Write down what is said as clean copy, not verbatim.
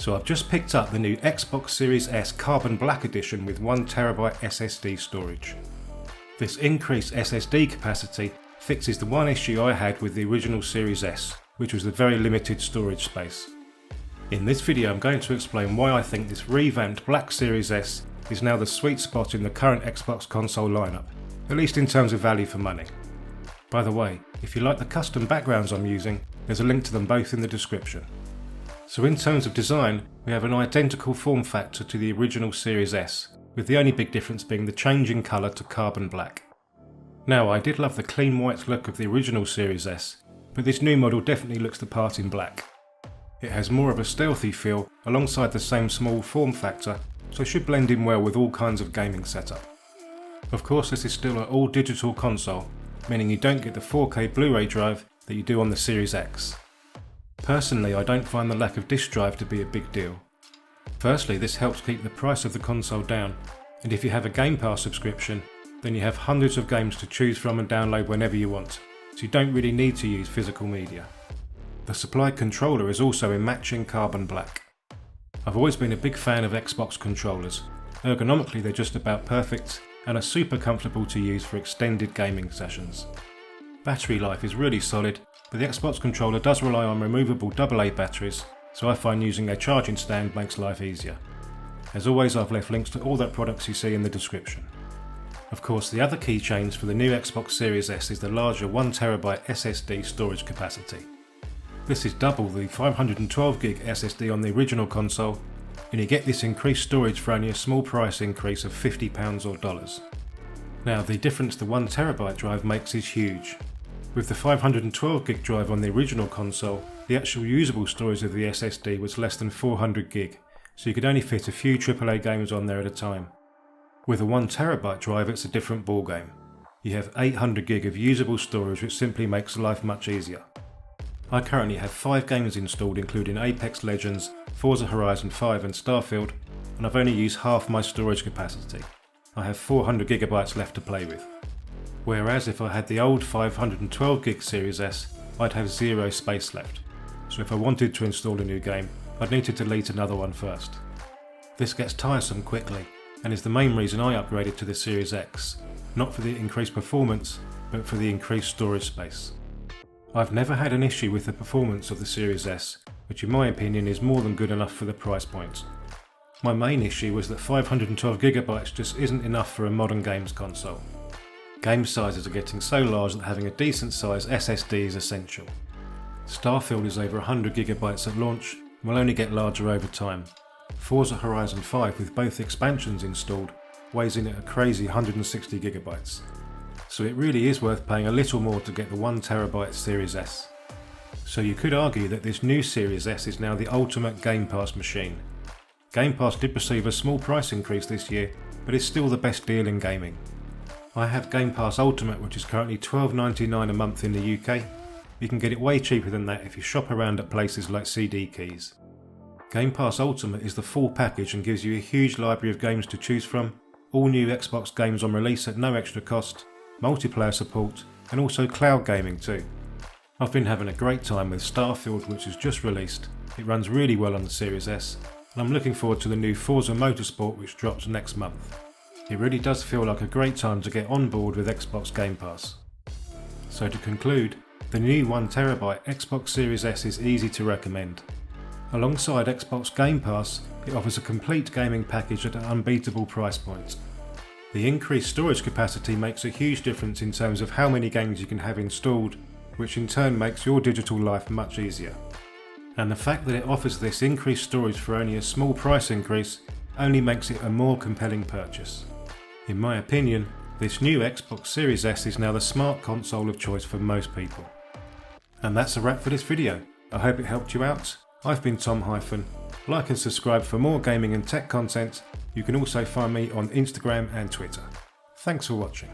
So I've just picked up the new Xbox Series S Carbon Black Edition with 1TB SSD storage. This increased SSD capacity fixes the one issue I had with the original Series S, which was the very limited storage space. In this video I'm going to explain why I think this revamped Black Series S is now the sweet spot in the current Xbox console lineup, at least in terms of value for money. By the way, if you like the custom backgrounds I'm using, there's a link to them both in the description. So in terms of design, we have an identical form factor to the original Series S, with the only big difference being the change in colour to carbon black. Now, I did love the clean white look of the original Series S, but this new model definitely looks the part in black. It has more of a stealthy feel alongside the same small form factor, so should blend in well with all kinds of gaming setup. Of course, this is still an all digital console, meaning you don't get the 4K Blu-ray drive that you do on the Series X. Personally, I don't find the lack of disk drive to be a big deal. Firstly, this helps keep the price of the console down, and if you have a Game Pass subscription, then you have hundreds of games to choose from and download whenever you want, so you don't really need to use physical media. The supplied controller is also in matching carbon black. I've always been a big fan of Xbox controllers. Ergonomically they're just about perfect and are super comfortable to use for extended gaming sessions. Battery life is really solid, but the Xbox controller does rely on removable AA batteries, so I find using a charging stand makes life easier. As always, I've left links to all the products you see in the description. Of course, the other key change for the new Xbox Series S is the larger 1TB SSD storage capacity. This is double the 512GB SSD on the original console, and you get this increased storage for only a small price increase of £50 or dollars. Now, the difference the 1TB drive makes is huge. With the 512GB drive on the original console, the actual usable storage of the SSD was less than 400GB, so you could only fit a few AAA games on there at a time. With a 1TB drive it's a different ballgame. You have 800GB of usable storage, which simply makes life much easier. I currently have 5 games installed, including Apex Legends, Forza Horizon 5 and Starfield, and I've only used half my storage capacity. I have 400GB left to play with. Whereas if I had the old 512GB Series S, I'd have zero space left. So if I wanted to install a new game, I'd need to delete another one first. This gets tiresome quickly, and is the main reason I upgraded to the Series X, not for the increased performance, but for the increased storage space. I've never had an issue with the performance of the Series S, which in my opinion is more than good enough for the price point. My main issue was that 512GB just isn't enough for a modern games console. Game sizes are getting so large that having a decent size SSD is essential. Starfield is over 100GB at launch and will only get larger over time. Forza Horizon 5 with both expansions installed weighs in at a crazy 160GB. So it really is worth paying a little more to get the 1TB Series S. So you could argue that this new Series S is now the ultimate Game Pass machine. Game Pass did receive a small price increase this year, but it's still the best deal in gaming. I have Game Pass Ultimate, which is currently $12.99 a month in the UK. You can get it way cheaper than that if you shop around at places like CD Keys. Game Pass Ultimate is the full package and gives you a huge library of games to choose from, all new Xbox games on release at no extra cost, multiplayer support, and also cloud gaming too. I've been having a great time with Starfield, which is just released. It runs really well on the Series S, and I'm looking forward to the new Forza Motorsport, which drops next month. It really does feel like a great time to get on board with Xbox Game Pass. So to conclude, the new 1TB Xbox Series S is easy to recommend. Alongside Xbox Game Pass, it offers a complete gaming package at an unbeatable price point. The increased storage capacity makes a huge difference in terms of how many games you can have installed, which in turn makes your digital life much easier. And the fact that it offers this increased storage for only a small price increase only makes it a more compelling purchase. In my opinion, this new Xbox Series S is now the smart console of choice for most people. And that's a wrap for this video. I hope it helped you out. I've been Tom Hyphen. Like and subscribe for more gaming and tech content. You can also find me on Instagram and Twitter. Thanks for watching.